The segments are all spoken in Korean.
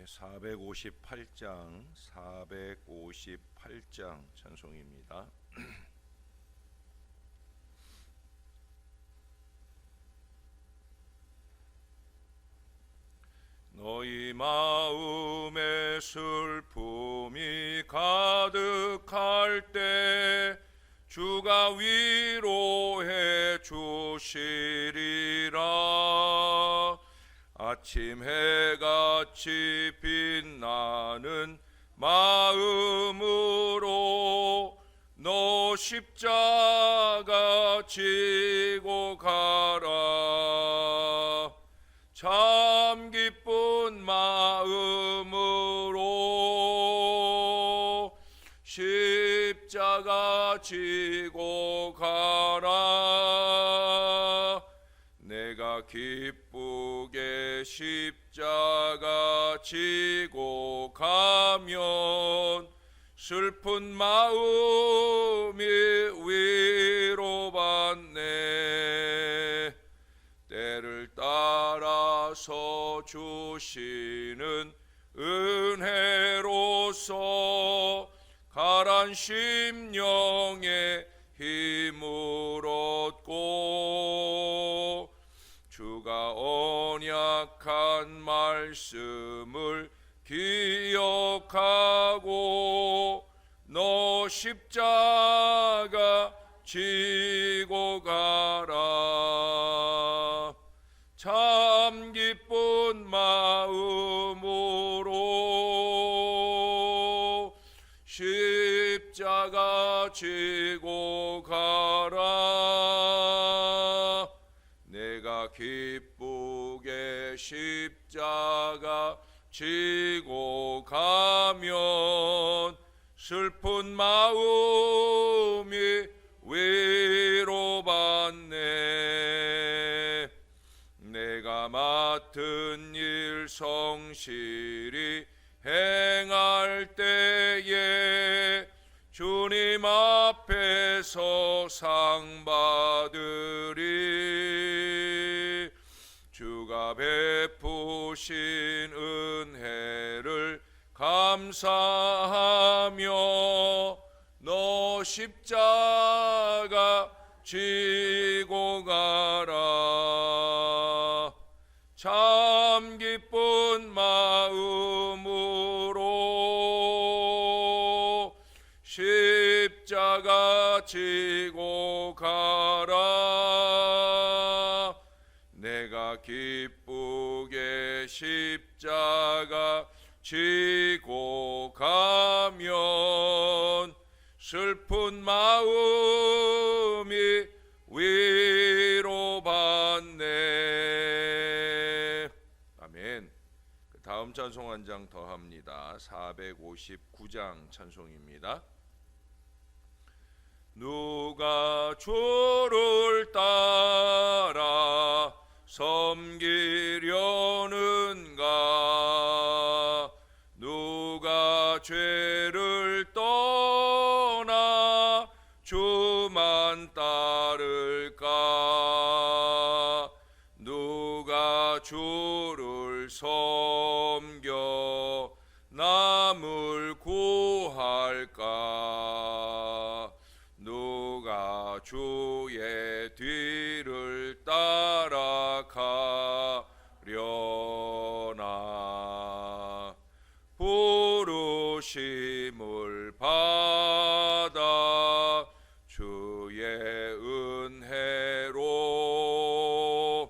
458장 찬송입니다. 너희 마음에 슬픔이 가득할 때 주가 위로해 주시리라. 아침 해같이 빛나는 마음으로 너 십자가 지고 가라. 참 기쁜 마음으로 십자가 지고 가라. 내가 기쁘게 십자가 지고 가면 슬픈 마음이 위로받네. 때를 따라서 주시는 은혜로서 가란 심령에 힘을 얻고 주가 언약한 말씀을 기억하고 너 십자가 지고 가라. 참 기쁜 마음으로 십자가 지고 가라. 내가 기쁘게 십자가 지고 가면 슬픈 마음이 위로받네. 내가 맡은 일 성실히 행할 때에 주님 앞에서 상 받으리. 주가 베푸신 은혜를 감사하며 너 십자가 지고 가라. 참 기쁜 마음으로 십자가 지고 가라. 내가 기쁘게 십자가 지고 가면 슬픈 마음이 위로받네. 아멘. 다음 찬송 한 장 더 합니다. 459장 찬송입니다. 누가 주를 따라 섬기려는가? 누가 죄를 떠나 주만 따를까? 누가 주를 섬겨 남을 구할까? 누가 주의 뒤를 따라가려나? 부르심을 받아 주의 은혜로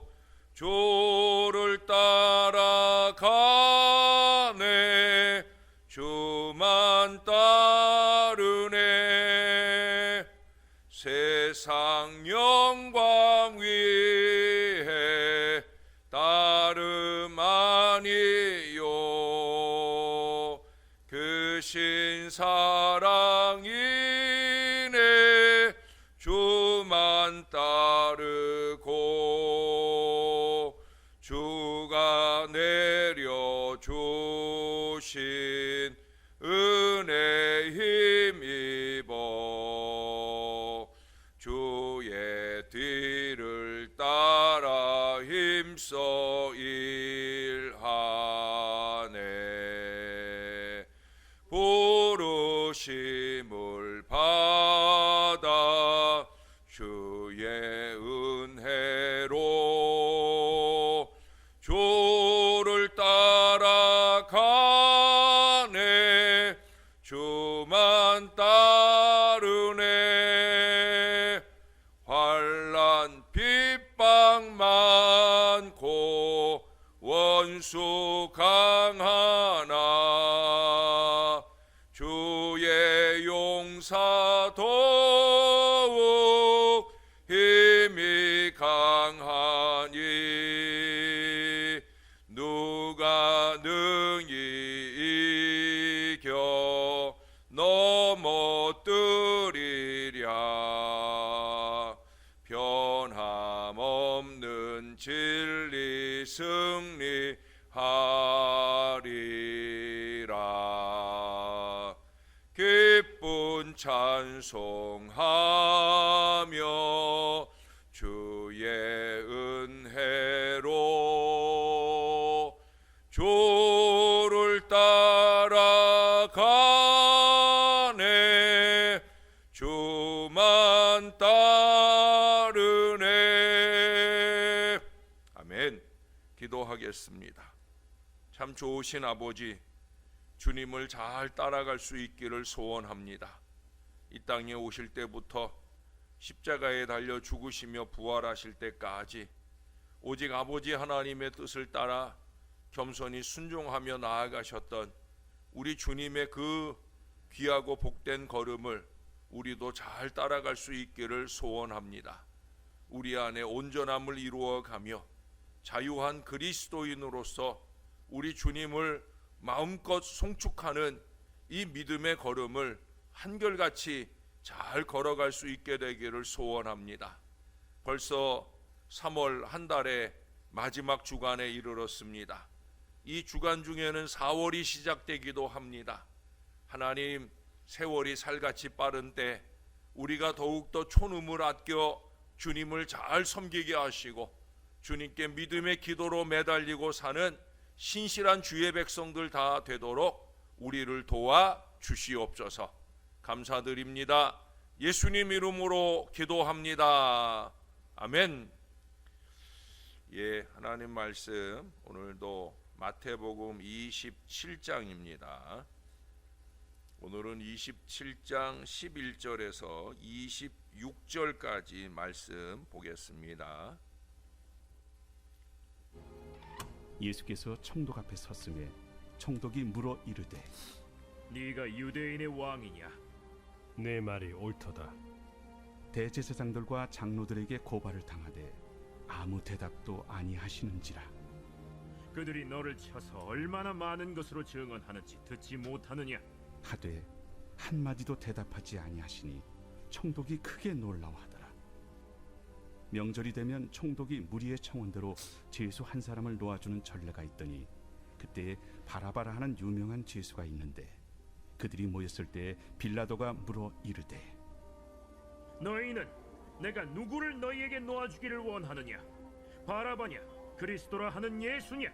주를 따라가네. 주만 따르네. 세상 영광 위에 은혜로 주를 따라가네 주만 따르네 환난 핍박 많고 원수 강하나 주의 용사 더욱 힘이 강하니 누가 능히 이겨 넘어뜨리랴 변함없는 진리 승리하리라 기쁜 찬송하며 주의 은혜로 주를 따라가네 주만 따르네. 아멘. 기도하겠습니다. 참 좋으신 아버지, 주님을 잘 따라갈 수 있기를 소원합니다. 이 땅에 오실 때부터 십자가에 달려 죽으시며 부활하실 때까지 오직 아버지 하나님의 뜻을 따라 겸손히 순종하며 나아가셨던 우리 주님의 그 귀하고 복된 걸음을 우리도 잘 따라갈 수 있기를 소원합니다. 우리 안에 온전함을 이루어가며 자유한 그리스도인으로서 우리 주님을 마음껏 송축하는 이 믿음의 걸음을 한결같이 잘 걸어갈 수 있게 되기를 소원합니다. 벌써 3월 한 달의 마지막 주간에 이르렀습니다. 이 주간 중에는 4월이 시작되기도 합니다. 하나님, 세월이 살같이 빠른 때 우리가 더욱더 촌음을 아껴 주님을 잘 섬기게 하시고 주님께 믿음의 기도로 매달리고 사는 신실한 주의 백성들 다 되도록 우리를 도와 주시옵소서. 감사드립니다. 예수님 이름으로 기도합니다. 아멘. 예, 하나님 말씀 오늘도 마태복음 27장입니다. 오늘은 27장 11절에서 26절까지 말씀 보겠습니다. 예수께서 총독 앞에 섰음에 총독이 물어 이르되 네가 유대인의 왕이냐? 내 말이 옳도다. 대제사장들과 장로들에게 고발을 당하되 아무 대답도 아니하시는지라. 그들이 너를 쳐서 얼마나 많은 것으로 증언하는지 듣지 못하느냐? 하되 한마디도 대답하지 아니하시니 총독이 크게 놀라워하더라. 명절이 되면 총독이 무리의 청원대로 죄수 한 사람을 놓아주는 전례가 있더니 그때에 바라바라 하는 유명한 죄수가 있는데 그들이 모였을 때 빌라도가 물어 이르되 너희는 내가 누구를 너희에게 놓아주기를 원하느냐? 바라바냐? 그리스도라 하는 예수냐?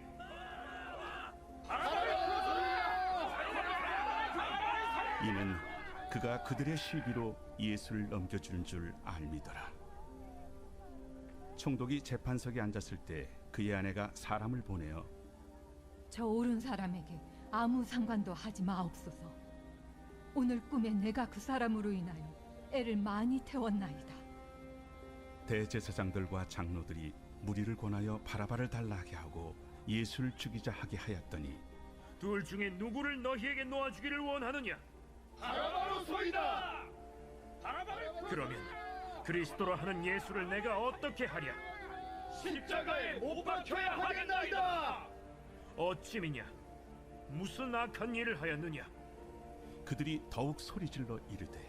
이는 그가 그들의 시비로 예수를 넘겨주는 줄 알미더라. 총독이 재판석에 앉았을 때 그의 아내가 사람을 보내어 저 옳은 사람에게 아무 상관도 하지 마옵소서. 오늘 꿈에 내가 그 사람으로 인하여 애를 많이 태웠나이다. 대제사장들과 장로들이 무리를 권하여 바라바를 달라하게 하고 예수를 죽이자 하게 하였더니 둘 중에 누구를 너희에게 놓아주기를 원하느냐? 바라바로소이다. 그러면 그리스도라 하는 예수를 내가 어떻게 하랴? 십자가에 못 박혀야 하겠나이다. 어찌미냐? 무슨 악한 일을 하였느냐? 그들이 더욱 소리질러 이르되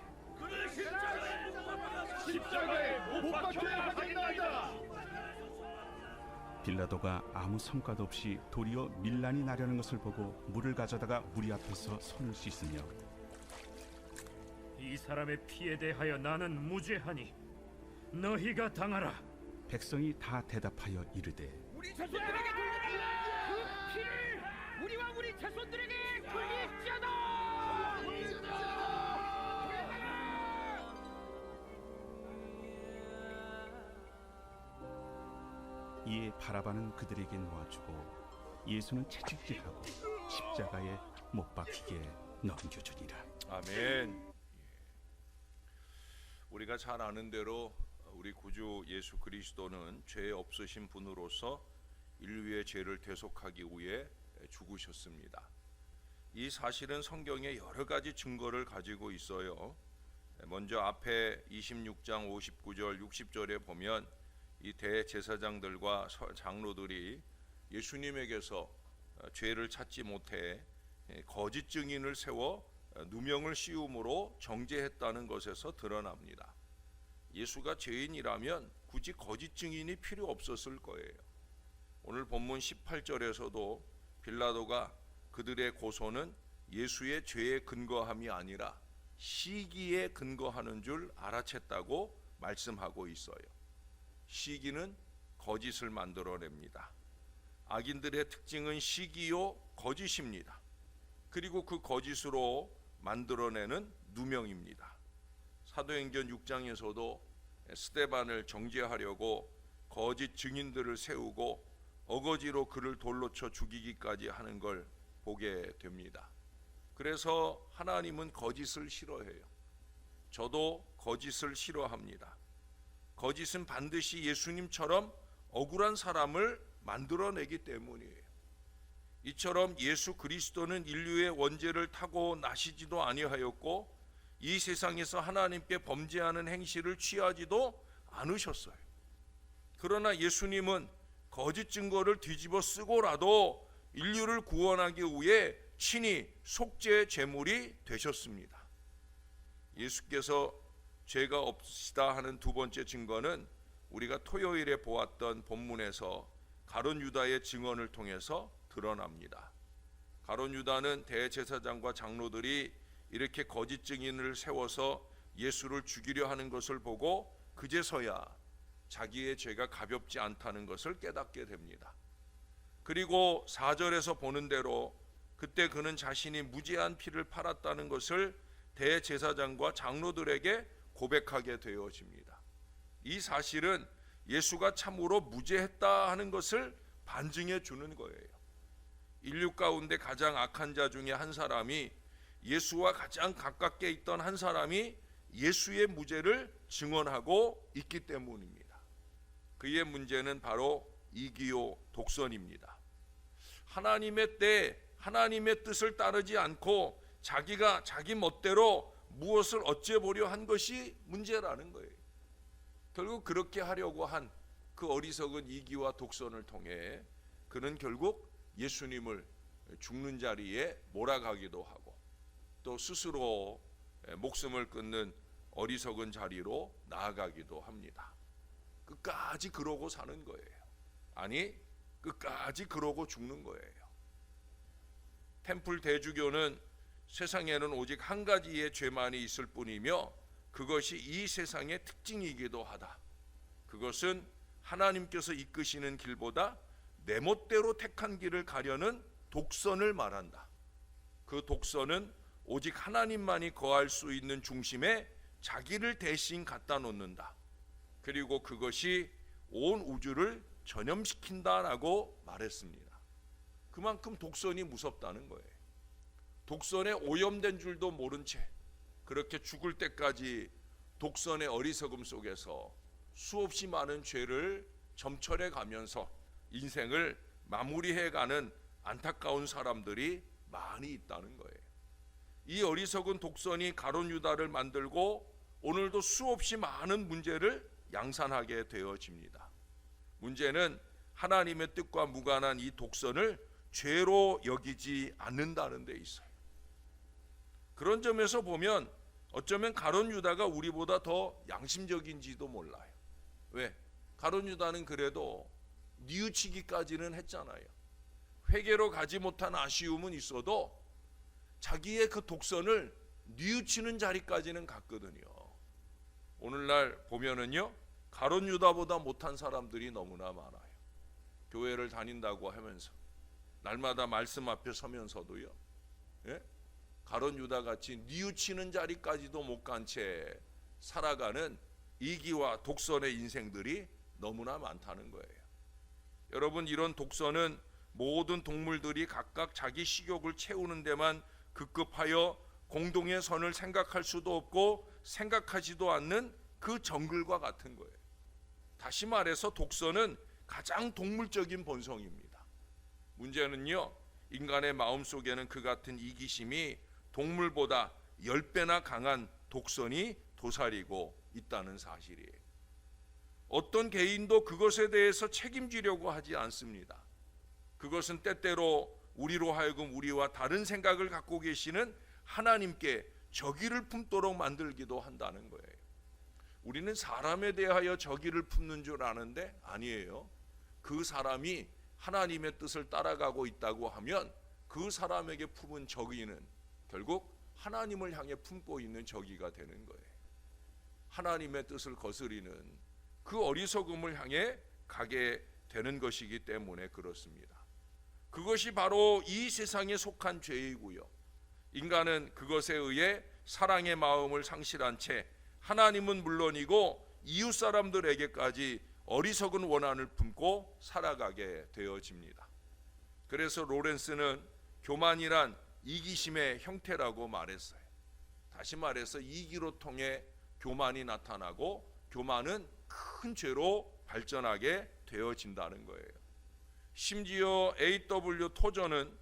십자가에 못 박혀야 하겠나이다. 빌라도가 아무 성과도 없이 도리어 밀란이 나려는 것을 보고 물을 가져다가 무리 앞에서 손을 씻으며 이 사람의 피에 대하여 나는 무죄하니 너희가 당하라. 백성이 다 대답하여 이르되 우리 자손들에게 돌리라. 그 피를 우리와 우리 자손들에게 돌릴지어다. 이에 바라바는 그들에게 놓아주고 예수는 채찍질하고 십자가에 못 박히게 넘겨주니라. 아멘. 예. 우리가 잘 아는 대로 우리 구주 예수 그리스도는 죄 없으신 분으로서 인류의 죄를 대속하기 위해 죽으셨습니다. 이 사실은 성경에 여러 가지 증거를 가지고 있어요. 먼저 앞에 26장 59절 60절에 보면 이 대제사장들과 장로들이 예수님에게서 죄를 찾지 못해 거짓 증인을 세워 누명을 씌움으로 정죄했다는 것에서 드러납니다. 예수가 죄인이라면 굳이 거짓 증인이 필요 없었을 거예요. 오늘 본문 18절에서도 빌라도가 그들의 고소는 예수의 죄에 근거함이 아니라 시기에 근거하는 줄 알아챘다고 말씀하고 있어요. 시기는 거짓을 만들어냅니다. 악인들의 특징은 시기요 거짓입니다. 그리고 그 거짓으로 만들어내는 누명입니다. 사도행전 6장에서도 스데반을 정죄하려고 거짓 증인들을 세우고 어거지로 그를 돌로 쳐 죽이기까지 하는 걸 보게 됩니다. 그래서 하나님은 거짓을 싫어해요. 저도 거짓을 싫어합니다. 거짓은 반드시 예수님처럼 억울한 사람을 만들어내기 때문이에요. 이처럼 예수 그리스도는 인류의 원죄를 타고 나시지도 아니하였고 이 세상에서 하나님께 범죄하는 행실을 취하지도 않으셨어요. 그러나 예수님은 거짓 증거를 뒤집어 쓰고라도 인류를 구원하기 위해 친히 속죄 제물이 되셨습니다. 예수께서 죄가 없으시다 하는 두 번째 증거는 우리가 토요일에 보았던 본문에서 가룟 유다의 증언을 통해서 드러납니다. 가룟 유다는 대제사장과 장로들이 이렇게 거짓 증인을 세워서 예수를 죽이려 하는 것을 보고 그제서야 자기의 죄가 가볍지 않다는 것을 깨닫게 됩니다. 그리고 4절에서 보는 대로 그때 그는 자신이 무죄한 피를 팔았다는 것을 대제사장과 장로들에게 고백하게 되어집니다. 이 사실은 예수가 참으로 무죄했다 하는 것을 반증해 주는 거예요. 인류 가운데 가장 악한 자 중에 한 사람이, 예수와 가장 가깝게 있던 한 사람이 예수의 무죄를 증언하고 있기 때문입니다. 그의 문제는 바로 이기요 독선입니다. 하나님의 때 하나님의 뜻을 따르지 않고 자기가 자기 멋대로 무엇을 어째보려 한 것이 문제라는 거예요. 결국 그렇게 하려고 한 그 어리석은 이기와 독선을 통해 그는 결국 예수님을 죽는 자리에 몰아가기도 하고 또 스스로 목숨을 끊는 어리석은 자리로 나아가기도 합니다. 끝까지 그러고 사는 거예요. 아니, 끝까지 그러고 죽는 거예요. 템플 대주교는 세상에는 오직 한 가지의 죄만이 있을 뿐이며 그것이 이 세상의 특징이기도 하다. 그것은 하나님께서 이끄시는 길보다 내 멋대로 택한 길을 가려는 독선을 말한다. 그 독선은 오직 하나님만이 거할 수 있는 중심에 자기를 대신 갖다 놓는다. 그리고 그것이 온 우주를 전염시킨다라고 말했습니다. 그만큼 독선이 무섭다는 거예요. 독선에 오염된 줄도 모른 채 그렇게 죽을 때까지 독선의 어리석음 속에서 수없이 많은 죄를 점철해 가면서 인생을 마무리해 가는 안타까운 사람들이 많이 있다는 거예요. 이 어리석은 독선이 가룟 유다를 만들고 오늘도 수없이 많은 문제를 양산하게 되어집니다. 문제는 하나님의 뜻과 무관한 이 독선을 죄로 여기지 않는다는 데 있어요. 그런 점에서 보면 어쩌면 가룟 유다가 우리보다 더 양심적인지도 몰라요. 왜? 가룟 유다는 그래도 뉘우치기까지는 했잖아요. 회개로 가지 못한 아쉬움은 있어도 자기의 그 독선을 뉘우치는 자리까지는 갔거든요. 오늘날 보면은요, 가룟 유다보다 못한 사람들이 너무나 많아요. 교회를 다닌다고 하면서 날마다 말씀 앞에 서면서도요, 예? 가룟 유다 같이 뉘우치는 자리까지도 못 간 채 살아가는 이기와 독선의 인생들이 너무나 많다는 거예요. 여러분, 이런 독선은 모든 동물들이 각각 자기 식욕을 채우는 데만 급급하여 공동의 선을 생각할 수도 없고 생각하지도 않는 그 정글과 같은 거예요. 다시 말해서 독선은 가장 동물적인 본성입니다. 문제는요, 인간의 마음속에는 그 같은 이기심이 동물보다 10배나 강한 독선이 도사리고 있다는 사실이에요. 어떤 개인도 그것에 대해서 책임지려고 하지 않습니다. 그것은 때때로 우리로 하여금 우리와 다른 생각을 갖고 계시는 하나님께 적의를 품도록 만들기도 한다는 거예요. 우리는 사람에 대하여 적의를 품는 줄 아는데 아니에요. 그 사람이 하나님의 뜻을 따라가고 있다고 하면 그 사람에게 품은 적의는 결국 하나님을 향해 품고 있는 적의가 되는 거예요. 하나님의 뜻을 거스리는 그 어리석음을 향해 가게 되는 것이기 때문에 그렇습니다. 그것이 바로 이 세상에 속한 죄이고요. 인간은 그것에 의해 사랑의 마음을 상실한 채 하나님은 물론이고 이웃 사람들에게까지 어리석은 원한을 품고 살아가게 되어집니다. 그래서 로렌스는 교만이란 이기심의 형태라고 말했어요. 다시 말해서 이기로 통해 교만이 나타나고 교만은 큰 죄로 발전하게 되어진다는 거예요. 심지어 A.W. 토저는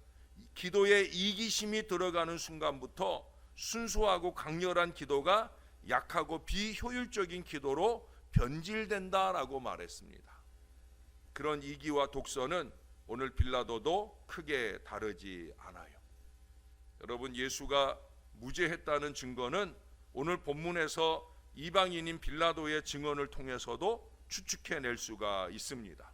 기도에 이기심이 들어가는 순간부터 순수하고 강렬한 기도가 약하고 비효율적인 기도로 변질된다라고 말했습니다. 그런 이기와 독선은 오늘 빌라도도 크게 다르지 않아요. 여러분, 예수가 무죄했다는 증거는 오늘 본문에서 이방인인 빌라도의 증언을 통해서도 추측해낼 수가 있습니다.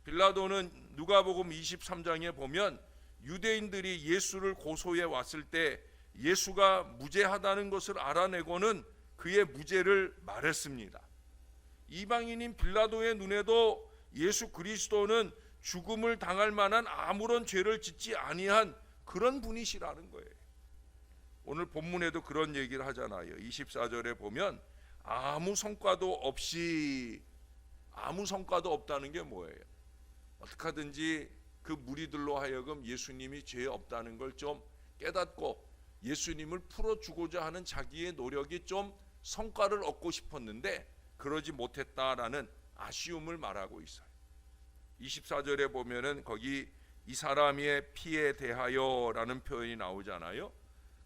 빌라도는 누가복음 23장에 보면 유대인들이 예수를 고소해 왔을 때 예수가 무죄하다는 것을 알아내고는 그의 무죄를 말했습니다. 이방인인 빌라도의 눈에도 예수 그리스도는 죽음을 당할 만한 아무런 죄를 짓지 아니한 그런 분이시라는 거예요. 오늘 본문에도 그런 얘기를 하잖아요. 24절에 보면 아무 성과도 없다는 게 뭐예요? 어떻게 하든지 그 무리들로 하여금 예수님이 죄 없다는 걸 좀 깨닫고 예수님을 풀어주고자 하는 자기의 노력이 좀 성과를 얻고 싶었는데 그러지 못했다라는 아쉬움을 말하고 있어요. 24절에 보면은 거기 이 사람의 피에 대하여라는 표현이 나오잖아요.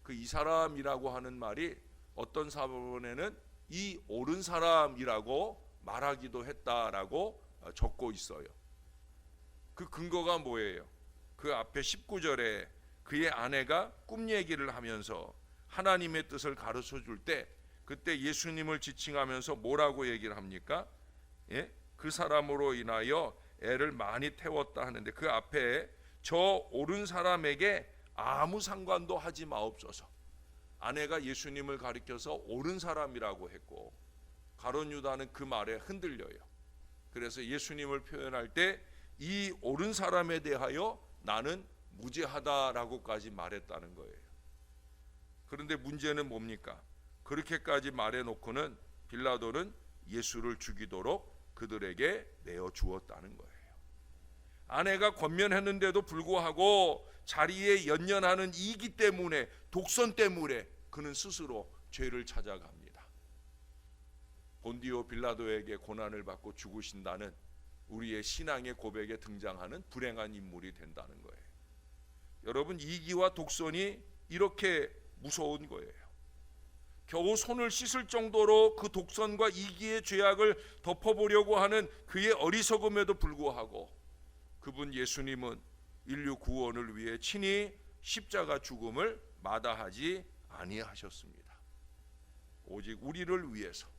그 이 사람이라고 하는 말이 어떤 사본에는 이 옳은 사람이라고 말하기도 했다라고 적고 있어요. 그 근거가 뭐예요? 그 앞에 19절에 그의 아내가 꿈 얘기를 하면서 하나님의 뜻을 가르쳐 줄 때 그때 예수님을 지칭하면서 뭐라고 얘기를 합니까? 그 사람으로 인하여 애를 많이 태웠다 하는데 그 앞에 저 옳은 사람에게 아무 상관도 하지 마옵소서. 아내가 예수님을 가리켜서 옳은 사람이라고 했고 가룟 유다는 그 말에 흔들려요. 그래서 예수님을 표현할 때 이 옳은 사람에 대하여 나는 무죄하다라고까지 말했다는 거예요. 그런데 문제는 뭡니까? 그렇게까지 말해놓고는 빌라도는 예수를 죽이도록 그들에게 내어 주었다는 거예요. 아내가 권면했는데도 불구하고 자리에 연연하는 이기 때문에 독선 때문에 그는 스스로 죄를 찾아갑니다. 본디오 빌라도에게 고난을 받고 죽으신다는 우리의 신앙의 고백에 등장하는 불행한 인물이 된다는 거예요. 여러분, 이기와 독선이 이렇게 무서운 거예요. 겨우 손을 씻을 정도로 그 독선과 이기의 죄악을 덮어보려고 하는 그의 어리석음에도 불구하고 그분 예수님은 인류 구원을 위해 친히 십자가 죽음을 마다하지 아니하셨습니다. 오직 우리를 위해서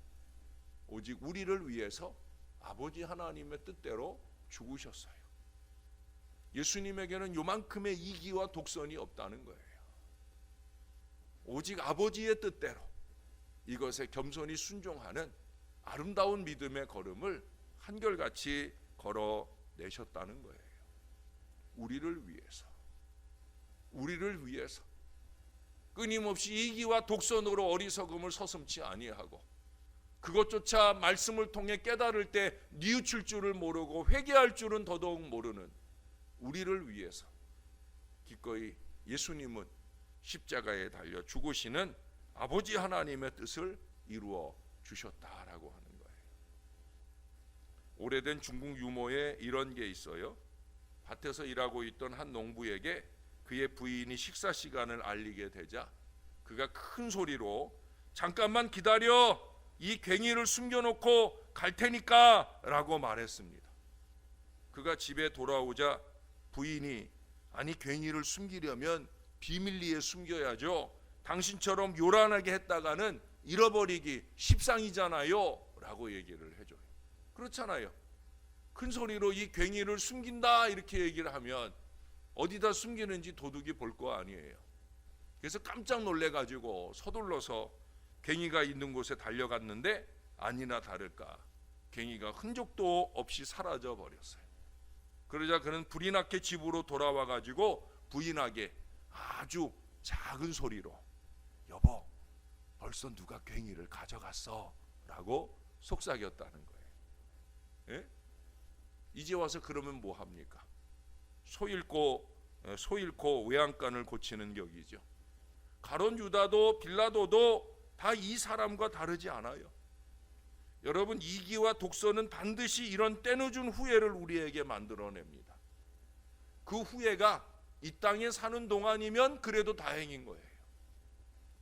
아버지 하나님의 뜻대로 죽으셨어요. 예수님에게는 요만큼의 이기와 독선이 없다는 거예요. 오직 아버지의 뜻대로 이것에 겸손히 순종하는 아름다운 믿음의 걸음을 한결같이 걸어내셨다는 거예요. 우리를 위해서 끊임없이 이기와 독선으로 어리석음을 서슴지 아니하고 그것조차 말씀을 통해 깨달을 때 뉘우칠 줄을 모르고 회개할 줄은 더더욱 모르는 우리를 위해서 기꺼이 예수님은 십자가에 달려 죽으시는 아버지 하나님의 뜻을 이루어 주셨다라고 하는 거예요. 오래된 중국 유머에 이런 게 있어요. 밭에서 일하고 있던 한 농부에게 그의 부인이 식사 시간을 알리게 되자 그가 큰 소리로 잠깐만 기다려, 이 괭이를 숨겨놓고 갈 테니까 라고 말했습니다. 그가 집에 돌아오자 부인이 아니 괭이를 숨기려면 비밀리에 숨겨야죠. 당신처럼 요란하게 했다가는 잃어버리기 십상이잖아요 라고 얘기를 해줘요. 그렇잖아요. 큰 소리로 이 괭이를 숨긴다 이렇게 얘기를 하면 어디다 숨기는지 도둑이 볼 거 아니에요. 그래서 깜짝 놀래가지고 서둘러서 괭이가 있는 곳에 달려갔는데 아니나 다를까 괭이가 흔적도 없이 사라져 버렸어요. 그러자 그는 불이 났게 집으로 돌아와가지고 부인에게 아주 작은 소리로 여보 벌써 누가 괭이를 가져갔어 라고 속삭였다는 거예요. 예? 이제 와서 그러면 뭐 합니까? 소 잃고 외양간을 고치는 격이죠. 가룟 유다도 빌라도도 다 이 사람과 다르지 않아요. 여러분, 이기와 독선은 반드시 이런 때늦은 후회를 우리에게 만들어냅니다. 그 후회가 이 땅에 사는 동안이면 그래도 다행인 거예요.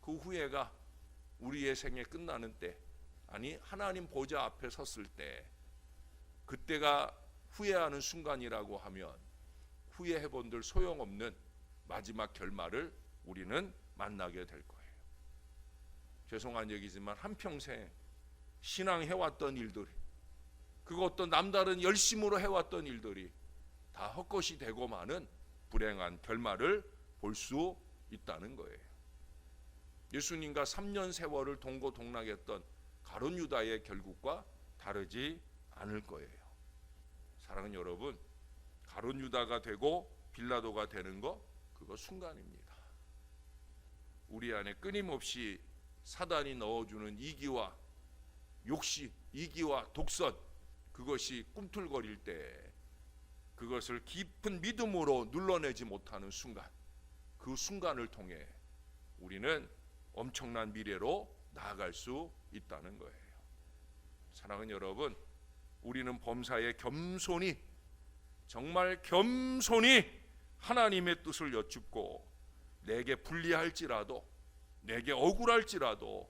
그 후회가 우리의 생애 끝나는 때, 아니 하나님 보좌 앞에 섰을 때, 그때가 후회하는 순간이라고 하면 후회해본들 소용없는 마지막 결말을 우리는 만나게 될 거예요. 죄송한 얘기지만 한평생 신앙해왔던 일들이, 그것도 남다른 열심으로 해왔던 일들이 다 헛것이 되고 마는 불행한 결말을 볼 수 있다는 거예요. 예수님과 3년 세월을 동고동락했던 가룟 유다의 결국과 다르지 않을 거예요. 사랑하는 여러분, 가룟 유다가 되고 빌라도가 되는 거 그거 순간입니다. 우리 안에 끊임없이 사단이 넣어주는 이기와 욕심, 이기와 독선, 그것이 꿈틀거릴 때 그것을 깊은 믿음으로 눌러내지 못하는 순간, 그 순간을 통해 우리는 엄청난 미래로 나아갈 수 있다는 거예요. 사랑하는 여러분, 우리는 범사에 겸손히, 정말 겸손히 하나님의 뜻을 여쭙고 내게 불리할지라도, 내게 억울할지라도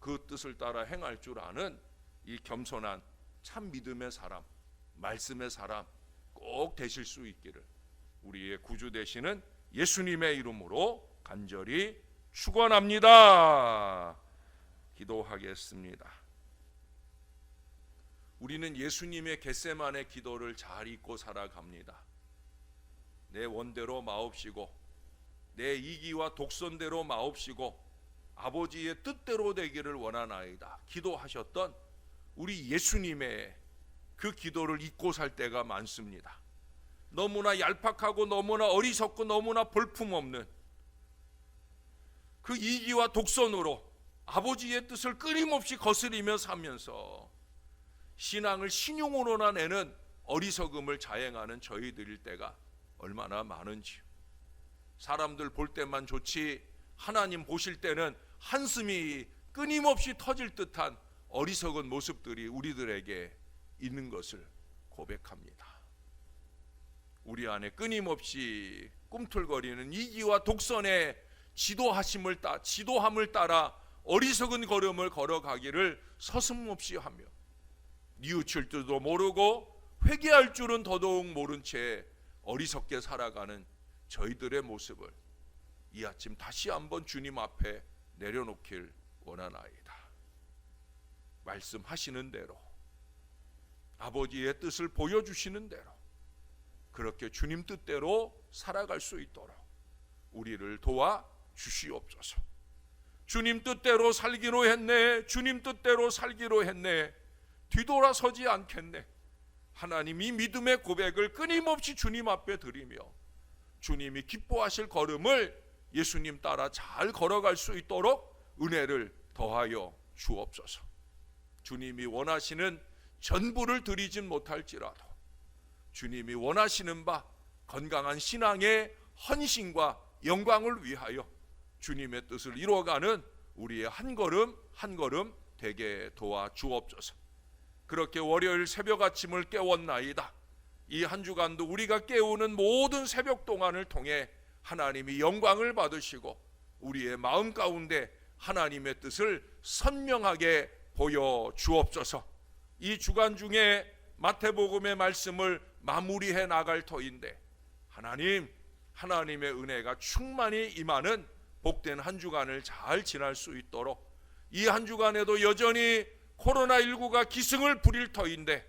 그 뜻을 따라 행할 줄 아는 이 겸손한 참 믿음의 사람, 말씀의 사람 꼭 되실 수 있기를 우리의 구주 되시는 예수님의 이름으로 간절히 축원합니다. 기도하겠습니다. 우리는 예수님의 겟세마네 기도를 잘 잊고 살아갑니다. 내 원대로 마옵시고 내 이기와 독선대로 마옵시고 아버지의 뜻대로 되기를 원하나이다 기도하셨던 우리 예수님의 그 기도를 잊고 살 때가 많습니다. 너무나 얄팍하고 너무나 어리석고 너무나 볼품없는 그 이기와 독선으로 아버지의 뜻을 끊임없이 거스리며 살면서 신앙을 신용으로나 내는 어리석음을 자행하는 저희들일 때가 얼마나 많은지요. 사람들 볼 때만 좋지 하나님 보실 때는 한숨이 끊임없이 터질 듯한 어리석은 모습들이 우리들에게 있는 것을 고백합니다. 우리 안에 끊임없이 꿈틀거리는 이기와 독선의 지도함을 따라 어리석은 걸음을 걸어가기를 서슴없이 하며 뉘우칠 줄도 모르고 회개할 줄은 더더욱 모른 채 어리석게 살아가는 저희들의 모습을 이 아침 다시 한번 주님 앞에 내려놓길 원하나이다. 말씀하시는 대로, 아버지의 뜻을 보여주시는 대로 그렇게 주님 뜻대로 살아갈 수 있도록 우리를 도와 주시옵소서. 주님 뜻대로 살기로 했네, 주님 뜻대로 살기로 했네, 뒤돌아서지 않겠네. 하나님이 믿음의 고백을 끊임없이 주님 앞에 드리며 주님이 기뻐하실 걸음을 예수님 따라 잘 걸어갈 수 있도록 은혜를 더하여 주옵소서. 주님이 원하시는 전부를 드리진 못할지라도 주님이 원하시는 바 건강한 신앙의 헌신과 영광을 위하여 주님의 뜻을 이루어가는 우리의 한 걸음 한 걸음 되게 도와 주옵소서. 그렇게 월요일 새벽 아침을 깨웠나이다. 이 한 주간도 우리가 깨우는 모든 새벽 동안을 통해 하나님이 영광을 받으시고 우리의 마음 가운데 하나님의 뜻을 선명하게 보여 주옵소서. 이 주간 중에 마태복음의 말씀을 마무리해 나갈 터인데 하나님의 은혜가 충만히 임하는 복된 한 주간을 잘 지날 수 있도록 이 한 주간에도 여전히 코로나19가 기승을 부릴 터인데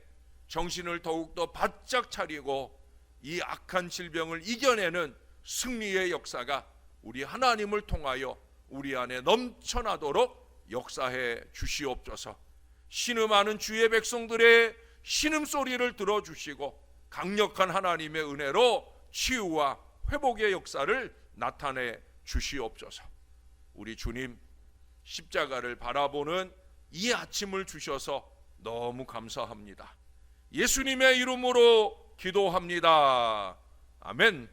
정신을 더욱더 바짝 차리고 이 악한 질병을 이겨내는 승리의 역사가 우리 하나님을 통하여 우리 안에 넘쳐나도록 역사해 주시옵소서. 신음하는 주의 백성들의 신음소리를 들어주시고 강력한 하나님의 은혜로 치유와 회복의 역사를 나타내 주시옵소서. 우리 주님 십자가를 바라보는 이 아침을 주셔서 너무 감사합니다. 예수님의 이름으로 기도합니다. 아멘.